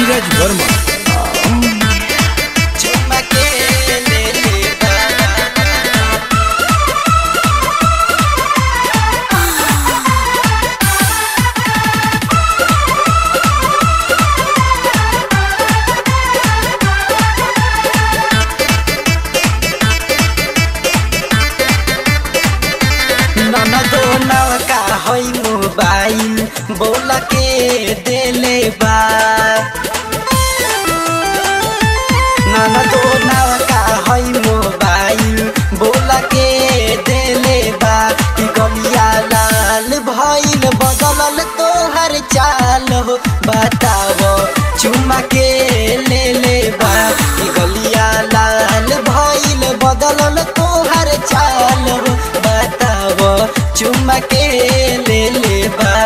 Neeraj Verma. Mobile बोला के देले बा नाना तो नवका है मोबाइल बोला के देले बा गलिया लाल भइल बदलल तोहर चाल हो बताओ चुमा के ले ले बा गलिया लाल भइल बदलल तोहर चाल हो बताओ चुमा के ले ले बा।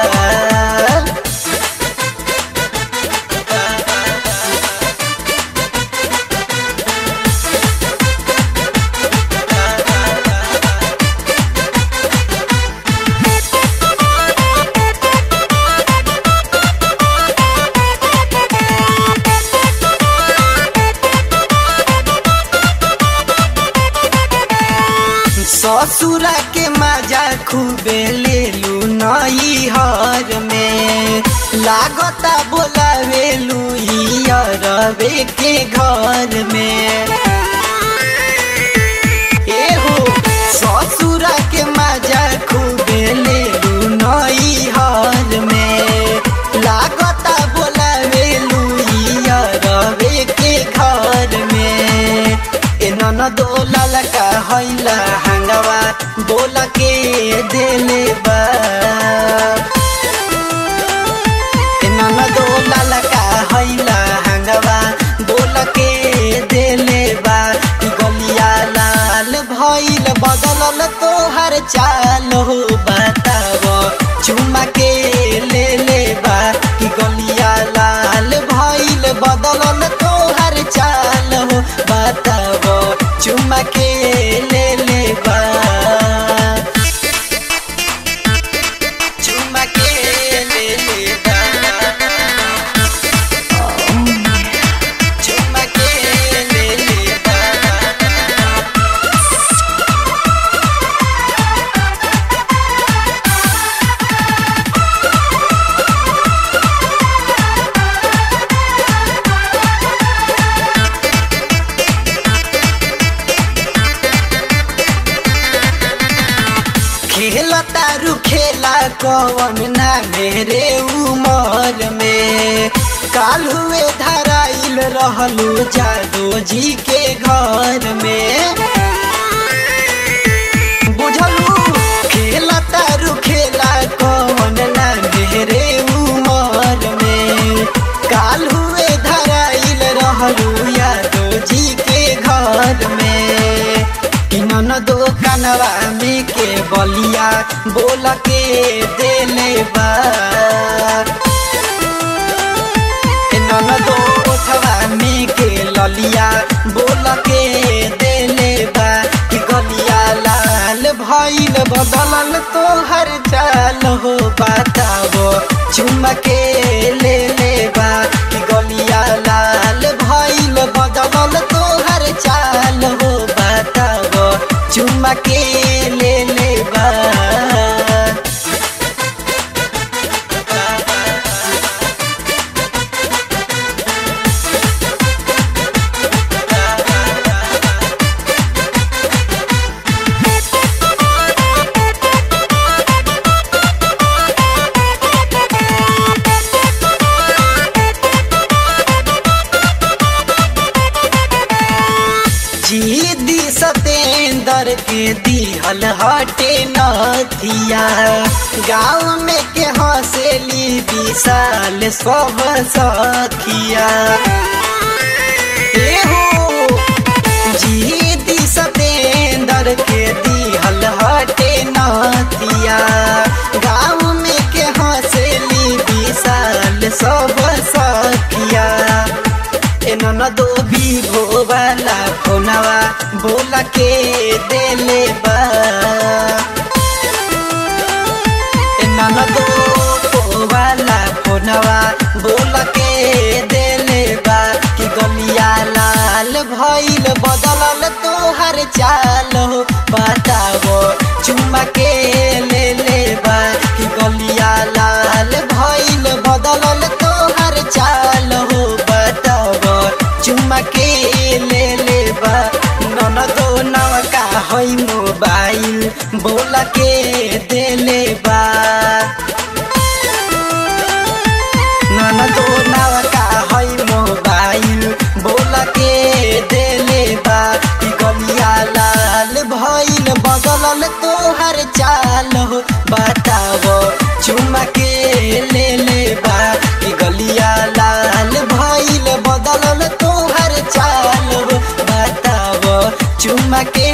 ससुरा के मजा खूबे ले लू नई हर में लागता बोलावे लू रवे के घर में एहो ससुरा के मजा खूबे ले लू नई हर में लागता बोलावे लू रवे के घर में न दो ललका हैला हंगवा बोल के देले बा न दो ललका हैला हंगवा बोल के देले बा गलिया लाल भइल बदलल तोहर चाल हो बताओ चुमा के ले ले बा गलिया लाल भइल बदलल तोहर चाल हो बताओ चुमा के ले ले बा चुमा के ले ले बा चुमा के ले ले बा। खेला तारू खेला कौन ना मेरे उमर में काल हुए धराइल रहलू जादू जी के घर में बुझलू खेला तारू खेला कौन ना मेरे उमर में काल हुए धराइल रहलू जादू जी के घर में न दो कनवा में के बलिया बोल के देले बा न दो ओठवा में के ललिया बोल के देले बा गलिया लाल भइल बदलल तोहर चाल हो बताओ चुमा के ले ले बा गलिया लाल भइल बदलल तोहर चाल हो बताओ चुमा के ले ले बा। जीदी सतेंदर के दिहल हटे नथिया गाँव में के हंसेली विशाल सब सखिया जीदी सतेंदर के दिहल हटे नथिया गाँव में के हंसेली विशाल सब सखिया न दो विभो वाला फोनवा बोला के देले बा न दो वाला फोनवा बोला के देले मोबाइल बोला के देले बा ननदो नवका है मोबाइल बोला के देले बा गलिया लाल भइल बदलल तोहर चाल हो बताओ चुमा के ले ले बा गलिया लाल भइल बदलल तोहर चाल हो बताओ चुमा के